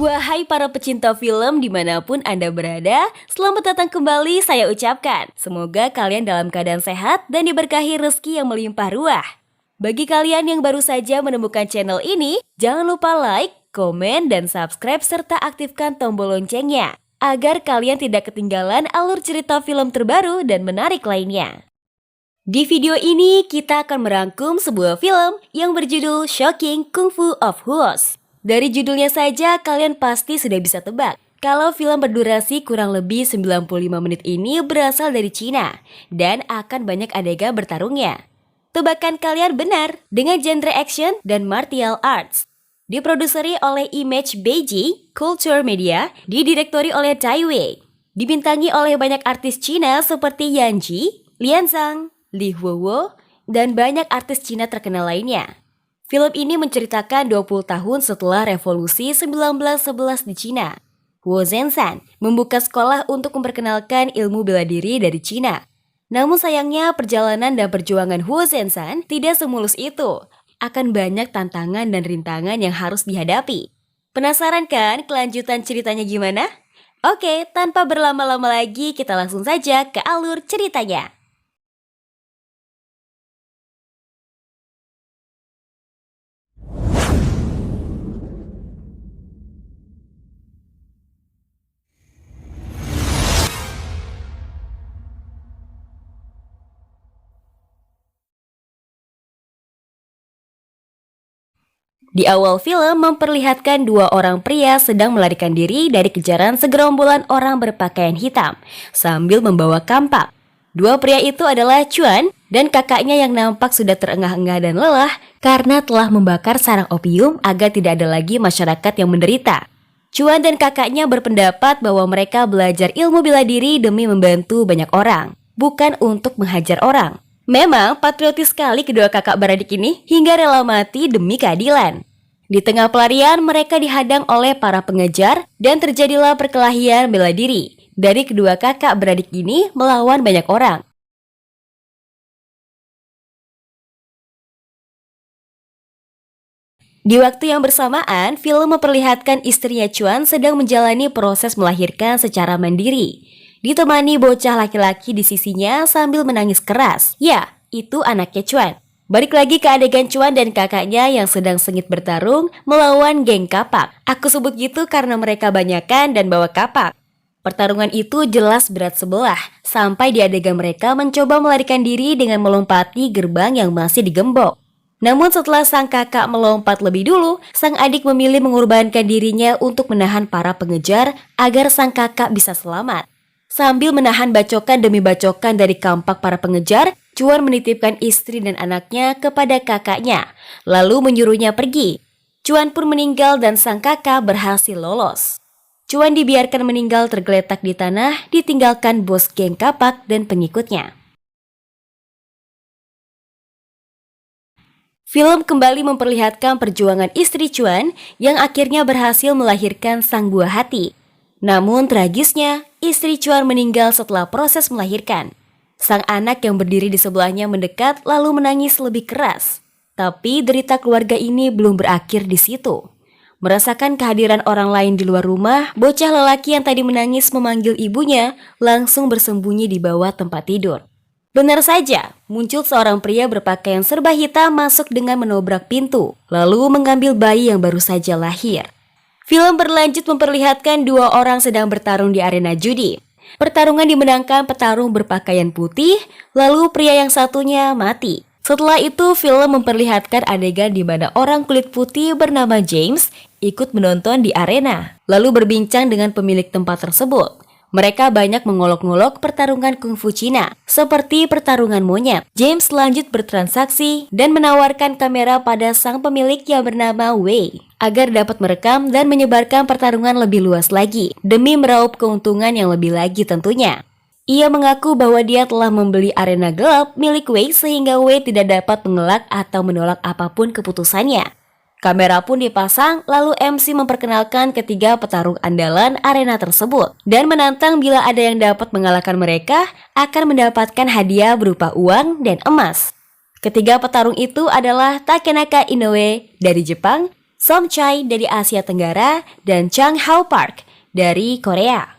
Wahai para pecinta film dimanapun Anda berada, selamat datang kembali saya ucapkan. Semoga kalian dalam keadaan sehat dan diberkahi rezeki yang melimpah ruah. Bagi kalian yang baru saja menemukan channel ini, jangan lupa like, komen, dan subscribe serta aktifkan tombol loncengnya agar kalian tidak ketinggalan alur cerita film terbaru dan menarik lainnya. Di video ini kita akan merangkum sebuah film yang berjudul Shocking Kung Fu of Huos. Dari judulnya saja kalian pasti sudah bisa tebak kalau film berdurasi kurang lebih 95 menit ini berasal dari Cina dan akan banyak adegan bertarungnya. Tebakan kalian benar dengan genre action dan martial arts. Diproduseri oleh Image Beijing Culture Media, didirektori oleh Tai Wei. Dibintangi oleh banyak artis Cina seperti Yan Ji, Lian Zhang, Li Huowo, dan banyak artis Cina terkenal lainnya. Film ini menceritakan 20 tahun setelah revolusi 1911 di Cina. Huo Zenshan membuka sekolah untuk memperkenalkan ilmu bela diri dari Cina. Namun sayangnya perjalanan dan perjuangan Huo Zenshan tidak semulus itu. Akan banyak tantangan dan rintangan yang harus dihadapi. Penasaran kan kelanjutan ceritanya gimana? Oke, tanpa berlama-lama lagi kita langsung saja ke alur ceritanya. Di awal film memperlihatkan dua orang pria sedang melarikan diri dari kejaran segerombolan orang berpakaian hitam sambil membawa kampak. Dua pria itu adalah Chuan dan kakaknya yang nampak sudah terengah-engah dan lelah karena telah membakar sarang opium agar tidak ada lagi masyarakat yang menderita. Chuan dan kakaknya berpendapat bahwa mereka belajar ilmu bela diri demi membantu banyak orang, bukan untuk menghajar orang. Memang patriotis sekali kedua kakak beradik ini hingga rela mati demi keadilan. Di tengah pelarian mereka dihadang oleh para pengejar dan terjadilah perkelahian bela diri dari kedua kakak beradik ini melawan banyak orang. Di waktu yang bersamaan, film memperlihatkan istrinya Chuan sedang menjalani proses melahirkan secara mandiri. Ditemani bocah laki-laki di sisinya sambil menangis keras. Ya, itu anaknya Chuan. Balik lagi ke adegan Chuan dan kakaknya yang sedang sengit bertarung melawan geng kapak. Aku sebut gitu karena mereka banyakan dan bawa kapak. Pertarungan itu jelas berat sebelah, sampai di adegan mereka mencoba melarikan diri dengan melompati gerbang yang masih digembok. Namun setelah sang kakak melompat lebih dulu, sang adik memilih mengorbankan dirinya untuk menahan para pengejar agar sang kakak bisa selamat. Sambil menahan bacokan demi bacokan dari kampak para pengejar, Chuan menitipkan istri dan anaknya kepada kakaknya, lalu menyuruhnya pergi. Chuan pun meninggal dan sang kakak berhasil lolos. Chuan dibiarkan meninggal tergeletak di tanah, ditinggalkan bos geng kapak dan pengikutnya. Film kembali memperlihatkan perjuangan istri Chuan yang akhirnya berhasil melahirkan sang buah hati. Namun tragisnya, istri Chuan meninggal setelah proses melahirkan. Sang anak yang berdiri di sebelahnya mendekat lalu menangis lebih keras. Tapi derita keluarga ini belum berakhir di situ. Merasakan kehadiran orang lain di luar rumah, bocah lelaki yang tadi menangis memanggil ibunya langsung bersembunyi di bawah tempat tidur. Benar saja, muncul seorang pria berpakaian serba hitam masuk dengan menobrak pintu, lalu mengambil bayi yang baru saja lahir. Film berlanjut memperlihatkan dua orang sedang bertarung di arena judi. Pertarungan dimenangkan petarung berpakaian putih, lalu pria yang satunya mati. Setelah itu, film memperlihatkan adegan di mana orang kulit putih bernama James ikut menonton di arena, lalu berbincang dengan pemilik tempat tersebut. Mereka banyak mengolok-ngolok pertarungan kungfu Cina, seperti pertarungan monyet. James lanjut bertransaksi dan menawarkan kamera pada sang pemilik yang bernama Wei, agar dapat merekam dan menyebarkan pertarungan lebih luas lagi, demi meraup keuntungan yang lebih lagi tentunya. Ia mengaku bahwa dia telah membeli arena gelap milik Wei sehingga Wei tidak dapat mengelak atau menolak apapun keputusannya. Kamera pun dipasang, lalu MC memperkenalkan ketiga petarung andalan arena tersebut dan menantang bila ada yang dapat mengalahkan mereka akan mendapatkan hadiah berupa uang dan emas. Ketiga petarung itu adalah Takenaka Inoue dari Jepang, Som Chai dari Asia Tenggara, dan Chang Hao Park dari Korea.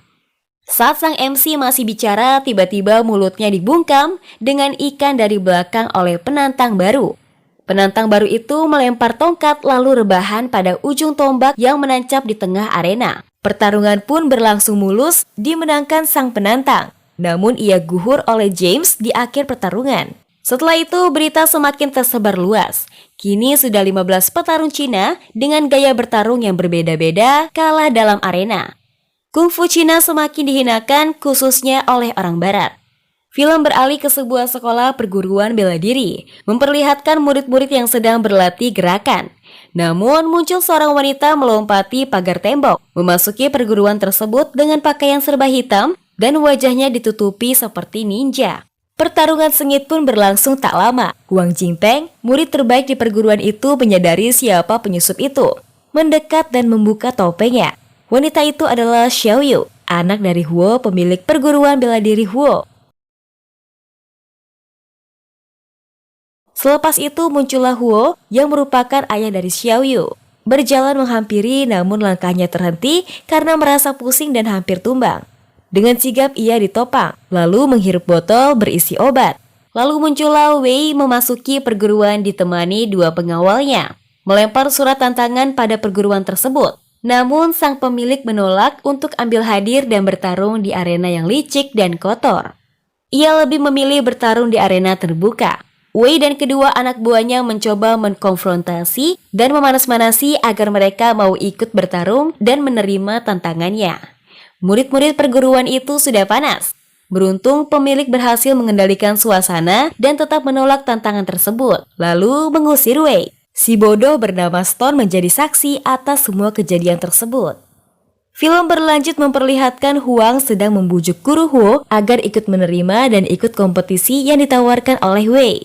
Saat sang MC masih bicara, tiba-tiba mulutnya dibungkam dengan ikan dari belakang oleh penantang baru. Penantang baru itu melempar tongkat lalu rebahan pada ujung tombak yang menancap di tengah arena. Pertarungan pun berlangsung mulus, dimenangkan sang penantang. Namun ia gugur oleh James di akhir pertarungan. Setelah itu berita semakin tersebar luas. Kini sudah 15 petarung Cina dengan gaya bertarung yang berbeda-beda kalah dalam arena. Kungfu Cina semakin dihinakan khususnya oleh orang barat. Film beralih ke sebuah sekolah perguruan bela diri, memperlihatkan murid-murid yang sedang berlatih gerakan. Namun muncul seorang wanita melompati pagar tembok, memasuki perguruan tersebut dengan pakaian serba hitam dan wajahnya ditutupi seperti ninja. Pertarungan sengit pun berlangsung tak lama. Huang Jingpeng, murid terbaik di perguruan itu, menyadari siapa penyusup itu. Mendekat dan membuka topengnya. Wanita itu adalah Xiao Yu, anak dari Huo, pemilik perguruan bela diri Huo. Selepas itu muncullah Huo yang merupakan ayah dari Xiao Yu. Berjalan menghampiri namun langkahnya terhenti karena merasa pusing dan hampir tumbang. Dengan sigap ia ditopang, lalu menghirup botol berisi obat. Lalu muncullah Wei memasuki perguruan ditemani dua pengawalnya, melempar surat tantangan pada perguruan tersebut. Namun sang pemilik menolak untuk ambil hadir dan bertarung di arena yang licik dan kotor. Ia lebih memilih bertarung di arena terbuka. Wei dan kedua anak buahnya mencoba mengkonfrontasi dan memanas-manasi agar mereka mau ikut bertarung dan menerima tantangannya. Murid-murid perguruan itu sudah panas. Beruntung pemilik berhasil mengendalikan suasana dan tetap menolak tantangan tersebut, lalu mengusir Wei. Si bodoh bernama Stone menjadi saksi atas semua kejadian tersebut. Film berlanjut memperlihatkan Huang sedang membujuk guru Huo agar ikut menerima dan ikut kompetisi yang ditawarkan oleh Wei.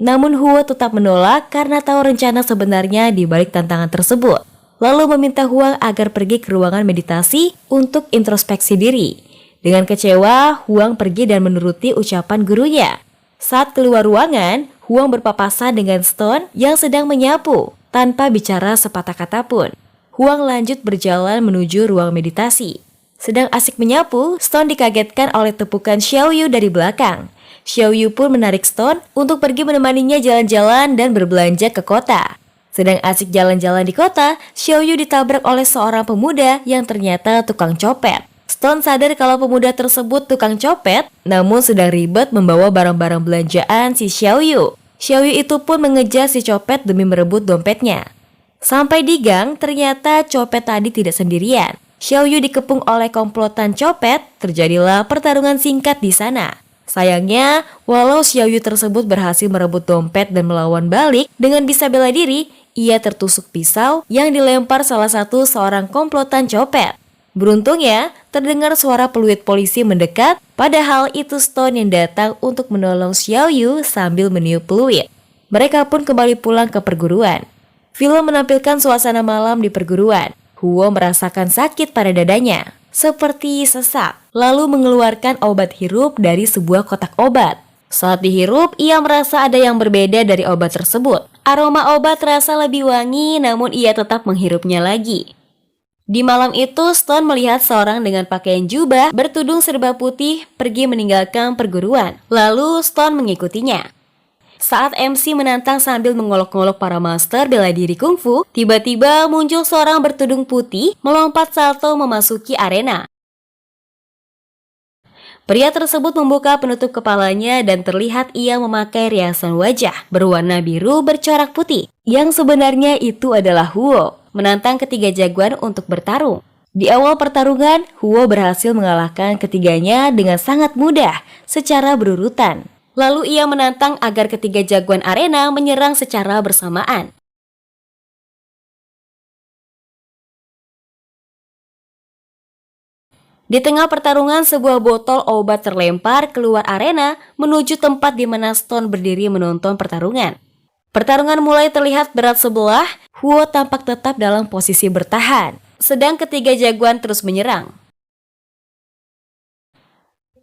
Namun Huo tetap menolak karena tahu rencana sebenarnya di balik tantangan tersebut. Lalu meminta Huang agar pergi ke ruangan meditasi untuk introspeksi diri. Dengan kecewa, Huang pergi dan menuruti ucapan gurunya. Saat keluar ruangan, Huang berpapasan dengan Stone yang sedang menyapu tanpa bicara sepatah kata pun. Huang lanjut berjalan menuju ruang meditasi. Sedang asik menyapu, Stone dikagetkan oleh tepukan Xiao Yu dari belakang. Xiao Yu pun menarik Stone untuk pergi menemaninya jalan-jalan dan berbelanja ke kota. Sedang asik jalan-jalan di kota, Xiao Yu ditabrak oleh seorang pemuda yang ternyata tukang copet. Stone sadar kalau pemuda tersebut tukang copet, namun sedang ribet membawa barang-barang belanjaan si Xiao Yu. Xiao Yu itu pun mengejar si copet demi merebut dompetnya. Sampai di gang, ternyata copet tadi tidak sendirian. Xiao Yu dikepung oleh komplotan copet, terjadilah pertarungan singkat di sana. Sayangnya, walau Xiao Yu tersebut berhasil merebut dompet dan melawan balik dengan bisa bela diri, ia tertusuk pisau yang dilempar salah satu seorang komplotan copet. Beruntungnya, terdengar suara peluit polisi mendekat, padahal itu Stone yang datang untuk menolong Xiao Yu sambil meniup peluit. Mereka pun kembali pulang ke perguruan. Film menampilkan suasana malam di perguruan. Huo merasakan sakit pada dadanya, seperti sesak, lalu mengeluarkan obat hirup dari sebuah kotak obat. Saat dihirup, ia merasa ada yang berbeda dari obat tersebut. Aroma obat terasa lebih wangi, namun ia tetap menghirupnya lagi. Di malam itu, Stone melihat seorang dengan pakaian jubah bertudung serba putih pergi meninggalkan perguruan. Lalu Stone mengikutinya. Saat MC menantang sambil mengolok-ngolok para master bela diri kungfu, tiba-tiba muncul seorang bertudung putih melompat salto memasuki arena. Pria tersebut membuka penutup kepalanya dan terlihat ia memakai riasan wajah berwarna biru bercorak putih. Yang sebenarnya itu adalah Huo, menantang ketiga jagoan untuk bertarung. Di awal pertarungan, Huo berhasil mengalahkan ketiganya dengan sangat mudah secara berurutan. Lalu ia menantang agar ketiga jagoan arena menyerang secara bersamaan. Di tengah pertarungan, sebuah botol obat terlempar keluar arena menuju tempat di mana Stone berdiri menonton pertarungan. Pertarungan mulai terlihat berat sebelah, Huo tampak tetap dalam posisi bertahan, sedang ketiga jagoan terus menyerang.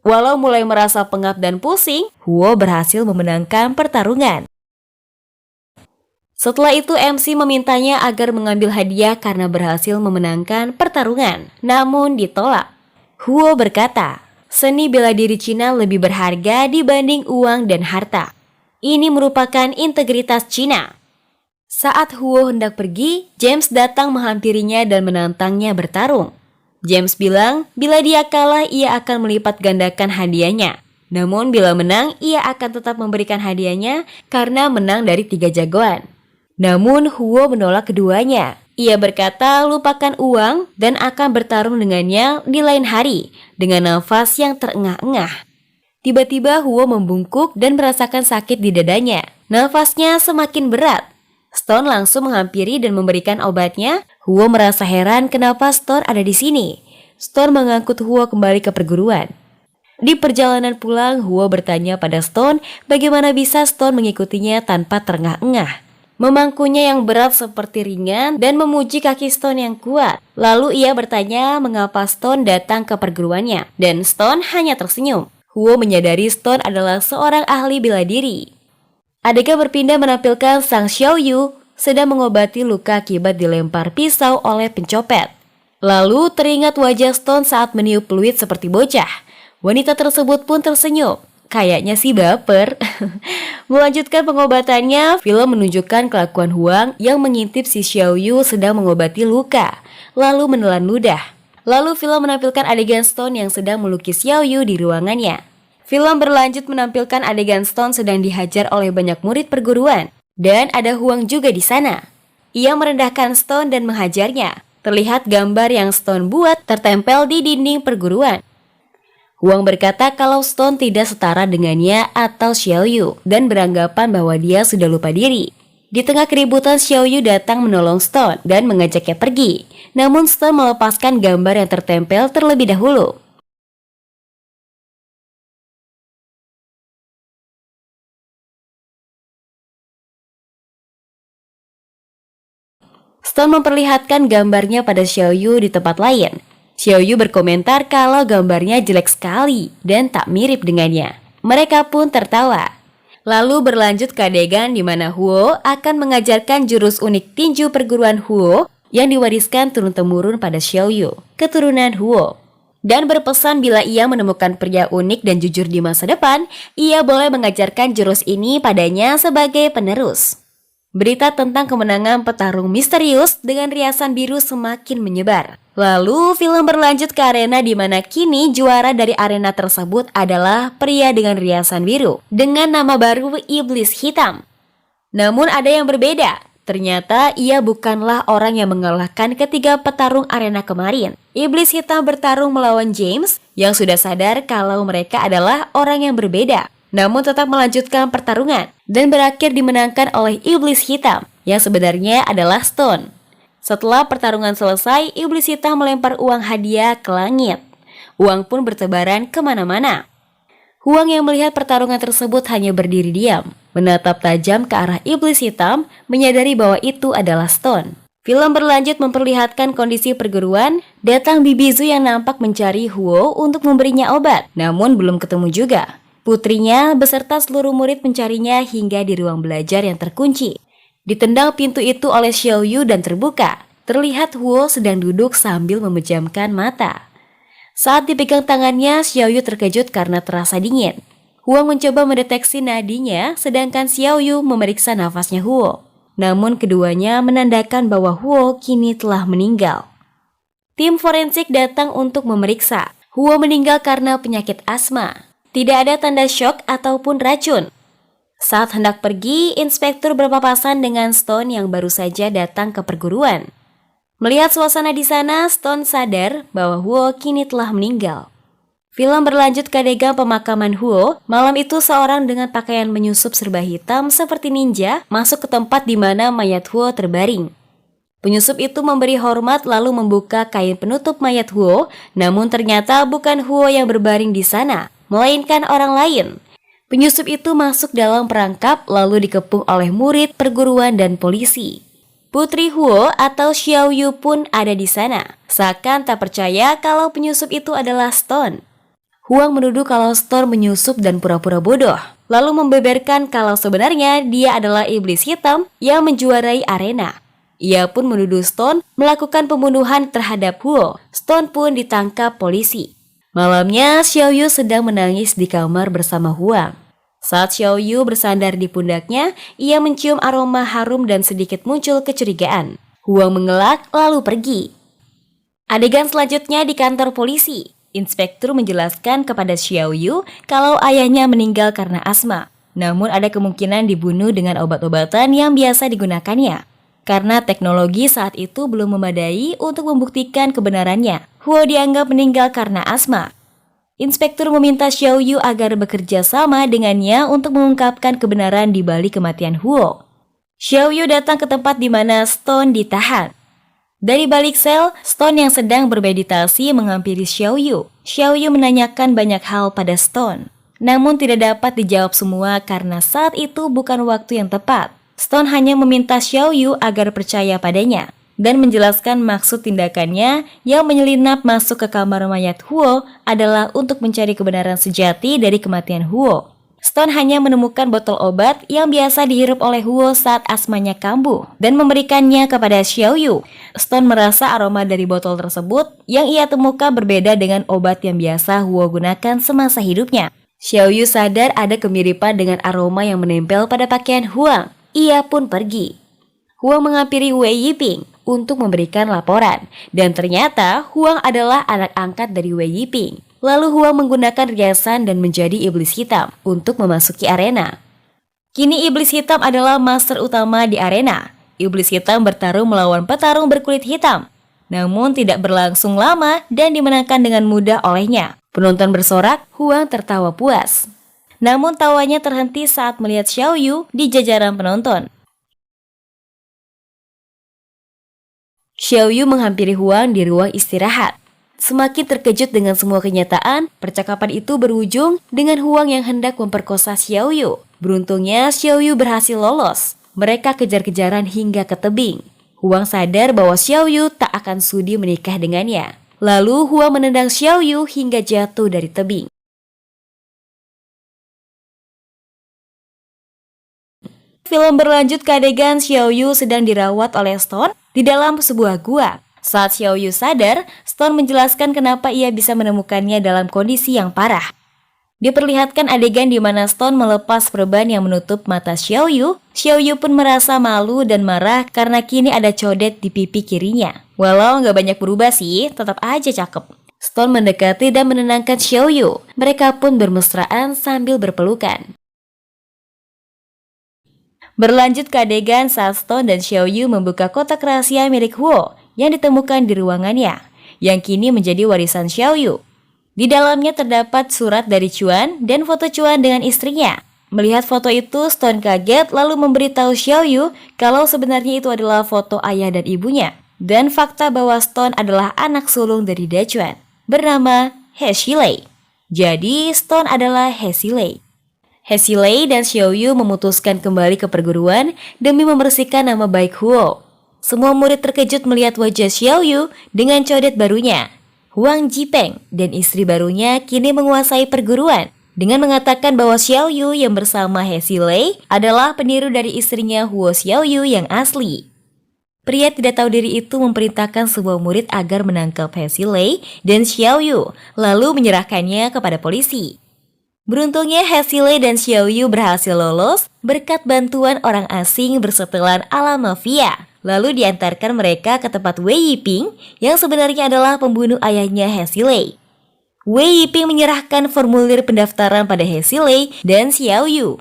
Walau mulai merasa pengap dan pusing, Huo berhasil memenangkan pertarungan. Setelah itu MC memintanya agar mengambil hadiah karena berhasil memenangkan pertarungan, namun ditolak. Huo berkata, seni bela diri Cina lebih berharga dibanding uang dan harta. Ini merupakan integritas Cina. Saat Huo hendak pergi, James datang menghampirinya dan menantangnya bertarung. James bilang bila dia kalah ia akan melipat gandakan hadiahnya. Namun bila menang ia akan tetap memberikan hadiahnya karena menang dari 3 jagoan. Namun Huo menolak keduanya. Ia berkata lupakan uang dan akan bertarung dengannya di lain hari dengan nafas yang terengah-engah. Tiba-tiba Huo membungkuk dan merasakan sakit di dadanya. Nafasnya semakin berat. Stone langsung menghampiri dan memberikan obatnya. Huo merasa heran kenapa Stone ada di sini. Stone mengangkut Huo kembali ke perguruan. Di perjalanan pulang, Huo bertanya pada Stone bagaimana bisa Stone mengikutinya tanpa terengah-engah. Memangkunya yang berat seperti ringan dan memuji kaki Stone yang kuat. Lalu ia bertanya mengapa Stone datang ke perguruannya dan Stone hanya tersenyum. Huo menyadari Stone adalah seorang ahli bela diri. Adegan berpindah menampilkan Sang Xiaoyu sedang mengobati luka akibat dilempar pisau oleh pencopet. Lalu teringat wajah Stone saat meniup peluit seperti bocah. Wanita tersebut pun tersenyum. Kayaknya sih baper. Melanjutkan pengobatannya, film menunjukkan kelakuan Huang yang mengintip si Xiaoyu sedang mengobati luka, lalu menelan ludah. Lalu film menampilkan adegan Stone yang sedang melukis Xiaoyu di ruangannya. Film berlanjut menampilkan adegan Stone sedang dihajar oleh banyak murid perguruan, dan ada Huang juga di sana. Ia merendahkan Stone dan menghajarnya. Terlihat gambar yang Stone buat tertempel di dinding perguruan. Huang berkata kalau Stone tidak setara dengannya atau Xiaoyu dan beranggapan bahwa dia sudah lupa diri. Di tengah keributan, Xiaoyu datang menolong Stone dan mengajaknya pergi. Namun Stone melepaskan gambar yang tertempel terlebih dahulu. Stone memperlihatkan gambarnya pada Xiaoyu di tempat lain. Xiaoyu berkomentar kalau gambarnya jelek sekali dan tak mirip dengannya. Mereka pun tertawa. Lalu berlanjut ke adegan di mana Huo akan mengajarkan jurus unik tinju perguruan Huo yang diwariskan turun-temurun pada Xiaoyu, keturunan Huo. Dan berpesan bila ia menemukan pria unik dan jujur di masa depan, ia boleh mengajarkan jurus ini padanya sebagai penerus. Berita tentang kemenangan petarung misterius dengan riasan biru semakin menyebar. Lalu film berlanjut ke arena di mana kini juara dari arena tersebut adalah pria dengan riasan biru dengan nama baru Iblis Hitam. Namun ada yang berbeda. Ternyata ia bukanlah orang yang mengalahkan ketiga petarung arena kemarin. Iblis Hitam bertarung melawan James yang sudah sadar kalau mereka adalah orang yang berbeda. Namun tetap melanjutkan pertarungan dan berakhir dimenangkan oleh Iblis Hitam yang sebenarnya adalah Stone. Setelah pertarungan selesai, Iblis Hitam melempar uang hadiah ke langit. Uang pun bertebaran kemana-mana. Huang yang melihat pertarungan tersebut hanya berdiri diam, menatap tajam ke arah Iblis Hitam, menyadari bahwa itu adalah Stone. Film berlanjut memperlihatkan kondisi perguruan, datang Bibi Zhu yang nampak mencari Huo untuk memberinya obat, namun belum ketemu juga. Putrinya beserta seluruh murid mencarinya hingga di ruang belajar yang terkunci. Ditendang pintu itu oleh Xiaoyu dan terbuka. Terlihat Huo sedang duduk sambil memejamkan mata. Saat dipegang tangannya, Xiaoyu terkejut karena terasa dingin. Huang mencoba mendeteksi nadinya, sedangkan Xiaoyu memeriksa nafasnya Huo. Namun keduanya menandakan bahwa Huo kini telah meninggal. Tim forensik datang untuk memeriksa. Huo meninggal karena penyakit asma. Tidak ada tanda syok ataupun racun. Saat hendak pergi, inspektur berpapasan dengan Stone yang baru saja datang ke perguruan. Melihat suasana di sana, Stone sadar bahwa Huo kini telah meninggal. Film berlanjut ke adegan pemakaman Huo. Malam itu seorang dengan pakaian menyusup serba hitam seperti ninja masuk ke tempat di mana mayat Huo terbaring. Penyusup itu memberi hormat lalu membuka kain penutup mayat Huo, namun ternyata bukan Huo yang berbaring di sana, melainkan orang lain. Penyusup itu masuk dalam perangkap lalu dikepung oleh murid perguruan dan polisi. Putri Huo atau Xiaoyu pun ada di sana. Seakan tak percaya kalau penyusup itu adalah Stone. Huang menuduh kalau Stone menyusup dan pura-pura bodoh. lalu membeberkan kalau sebenarnya dia adalah iblis hitam yang menjuarai arena. Ia pun menuduh Stone melakukan pembunuhan terhadap Huo. Stone pun ditangkap polisi. Malamnya, Xiaoyu sedang menangis di kamar bersama Huang. Saat Xiaoyu bersandar di pundaknya, ia mencium aroma harum dan sedikit muncul kecurigaan. Huang mengelak lalu pergi. Adegan selanjutnya di kantor polisi. Inspektur menjelaskan kepada Xiaoyu kalau ayahnya meninggal karena asma. Namun ada kemungkinan dibunuh dengan obat-obatan yang biasa digunakannya. Karena teknologi saat itu belum memadai untuk membuktikan kebenarannya. Huo dianggap meninggal karena asma. Inspektur meminta Xiaoyu agar bekerja sama dengannya untuk mengungkapkan kebenaran di balik kematian Huo. Xiaoyu datang ke tempat di mana Stone ditahan. Dari balik sel, Stone yang sedang bermeditasi menghampiri Xiaoyu. Xiaoyu menanyakan banyak hal pada Stone. Namun tidak dapat dijawab semua karena saat itu bukan waktu yang tepat. Stone hanya meminta Xiaoyu agar percaya padanya dan menjelaskan maksud tindakannya yang menyelinap masuk ke kamar mayat Huo adalah untuk mencari kebenaran sejati dari kematian Huo. Stone hanya menemukan botol obat yang biasa dihirup oleh Huo saat asmanya kambuh dan memberikannya kepada Xiaoyu. Stone merasa aroma dari botol tersebut yang ia temukan berbeda dengan obat yang biasa Huo gunakan semasa hidupnya. Xiaoyu sadar ada kemiripan dengan aroma yang menempel pada pakaian Huang. Ia pun pergi. Huang menghampiri Wei Yiping untuk memberikan laporan. Dan ternyata Huang adalah anak angkat dari Wei Yiping. Lalu Huang menggunakan riasan dan menjadi iblis hitam untuk memasuki arena. Kini iblis hitam adalah master utama di arena. Iblis hitam bertarung melawan petarung berkulit hitam. Namun tidak berlangsung lama dan dimenangkan dengan mudah olehnya. Penonton bersorak, Huang tertawa puas. Namun tawanya terhenti saat melihat Xiaoyu di jajaran penonton. Xiaoyu menghampiri Huang di ruang istirahat. Semakin terkejut dengan semua kenyataan, percakapan itu berujung dengan Huang yang hendak memperkosa Xiaoyu. Beruntungnya Xiaoyu berhasil lolos. Mereka kejar-kejaran hingga ke tebing. Huang sadar bahwa Xiaoyu tak akan sudi menikah dengannya. Lalu Huang menendang Xiaoyu hingga jatuh dari tebing. Film berlanjut ke adegan Xiaoyu sedang dirawat oleh Stone di dalam sebuah gua. Saat Xiaoyu sadar, Stone menjelaskan kenapa ia bisa menemukannya dalam kondisi yang parah. Diperlihatkan adegan di mana Stone melepas perban yang menutup mata Xiaoyu. Xiaoyu pun merasa malu dan marah karena kini ada codet di pipi kirinya. Walau nggak banyak berubah sih, tetap aja cakep. Stone mendekati dan menenangkan Xiaoyu. Mereka pun bermesraan sambil berpelukan. Berlanjut ke adegan saat Stone dan Xiaoyu membuka kotak rahasia milik Huo yang ditemukan di ruangannya, yang kini menjadi warisan Xiaoyu. Di dalamnya terdapat surat dari Chuan dan foto Chuan dengan istrinya. Melihat foto itu, Stone kaget lalu memberitahu Xiaoyu kalau sebenarnya itu adalah foto ayah dan ibunya. Dan fakta bahwa Stone adalah anak sulung dari Dachuan, bernama He Xilei. Jadi Stone adalah He Xilei. He Xilei dan Xiaoyu memutuskan kembali ke perguruan demi membersihkan nama baik Huo. Semua murid terkejut melihat wajah Xiaoyu dengan codet barunya. Huang Jipeng dan istri barunya kini menguasai perguruan dengan mengatakan bahwa Xiaoyu yang bersama He Xilei adalah peniru dari istrinya Huo Xiaoyu yang asli. Pria tidak tahu diri itu memerintahkan sebuah murid agar menangkap He Xilei dan Xiaoyu, lalu menyerahkannya kepada polisi. Beruntungnya He Xilei dan Xiaoyu berhasil lolos berkat bantuan orang asing bersetelan ala mafia. Lalu diantarkan mereka ke tempat Wei Yiping yang sebenarnya adalah pembunuh ayahnya He Xilei. Wei Yiping menyerahkan formulir pendaftaran pada He Xilei dan Xiaoyu.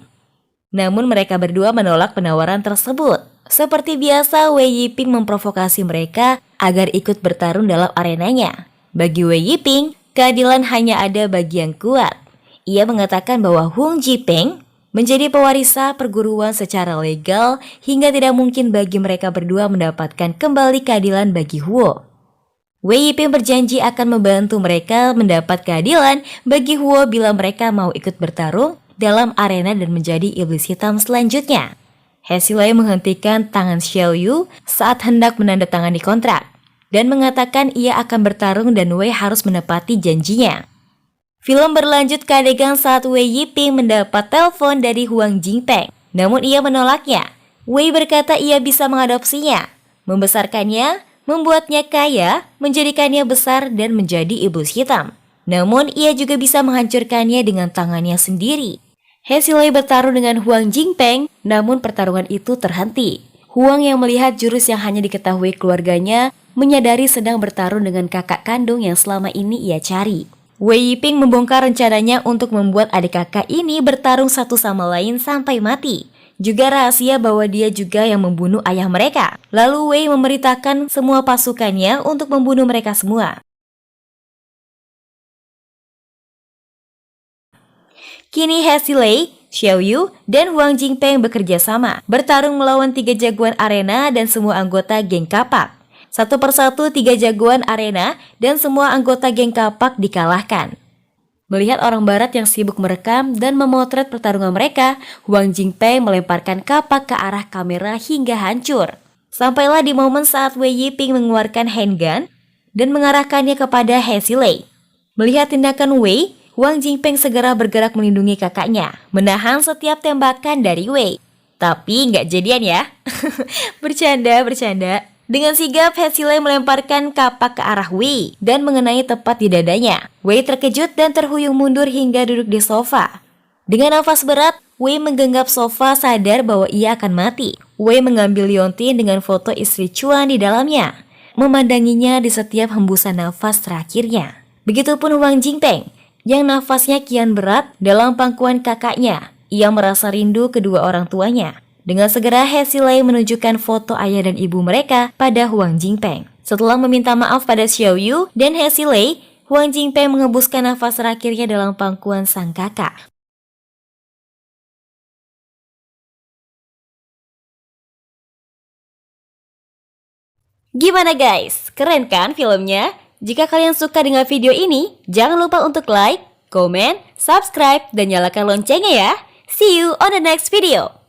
Namun mereka berdua menolak penawaran tersebut. Seperti biasa, Wei Yiping memprovokasi mereka agar ikut bertarung dalam arenanya. Bagi Wei Yiping, keadilan hanya ada bagi yang kuat. Ia mengatakan bahwa Huang Jipeng menjadi pewarisah perguruan secara legal hingga tidak mungkin bagi mereka berdua mendapatkan kembali keadilan bagi Huo. Wei Yiping berjanji akan membantu mereka mendapat keadilan bagi Huo bila mereka mau ikut bertarung dalam arena dan menjadi iblis hitam selanjutnya. He Xilei menghentikan tangan Xiaoyu saat hendak menandatangani kontrak dan mengatakan ia akan bertarung dan Wei harus menepati janjinya. Film berlanjut ke adegan saat Wei Yiping mendapat telepon dari Huang Jingpeng. Namun ia menolaknya. Wei berkata ia bisa mengadopsinya, membesarkannya, membuatnya kaya, menjadikannya besar dan menjadi iblis hitam. Namun ia juga bisa menghancurkannya dengan tangannya sendiri. He Zilei bertarung dengan Huang Jingpeng, namun pertarungan itu terhenti. Huang yang melihat jurus yang hanya diketahui keluarganya, menyadari sedang bertarung dengan kakak kandung yang selama ini ia cari. Wei Yiping membongkar rencananya untuk membuat adik kakak ini bertarung satu sama lain sampai mati. Juga rahasia bahwa dia juga yang membunuh ayah mereka. Lalu Wei memerintahkan semua pasukannya untuk membunuh mereka semua. Kini He Zilei, Xiao Yu, dan Huang Jingpeng bekerja sama, bertarung melawan 3 jagoan arena dan semua anggota geng kapak. Satu persatu 3 jagoan arena dan semua anggota geng kapak dikalahkan. Melihat orang barat yang sibuk merekam dan memotret pertarungan mereka, Huang Jingpeng melemparkan kapak ke arah kamera hingga hancur. Sampailah di momen saat Wei Yiping mengeluarkan handgun dan mengarahkannya kepada He Zilei. Melihat tindakan Wei, Huang Jingpeng segera bergerak melindungi kakaknya, menahan setiap tembakan dari Wei. Tapi nggak jadian ya. Bercanda. Dengan sigap, He Zilei melemparkan kapak ke arah Wei dan mengenai tepat di dadanya. Wei terkejut dan terhuyung mundur hingga duduk di sofa. Dengan nafas berat, Wei menggenggam sofa sadar bahwa ia akan mati. Wei mengambil liontin dengan foto istri Chuan di dalamnya, memandanginya di setiap hembusan nafas terakhirnya. Begitupun Huang Jingpeng, yang nafasnya kian berat dalam pangkuan kakaknya. Ia merasa rindu kedua orang tuanya. Dengan segera He Zilei menunjukkan foto ayah dan ibu mereka pada Huang Jingpeng. Setelah meminta maaf pada Xiao Yu dan He Zilei, Huang Jingpeng mengembuskan nafas terakhirnya dalam pangkuan sang kakak. Gimana guys? Keren kan filmnya? Jika kalian suka dengan video ini, jangan lupa untuk like, komen, subscribe, dan nyalakan loncengnya ya. See you on the next video.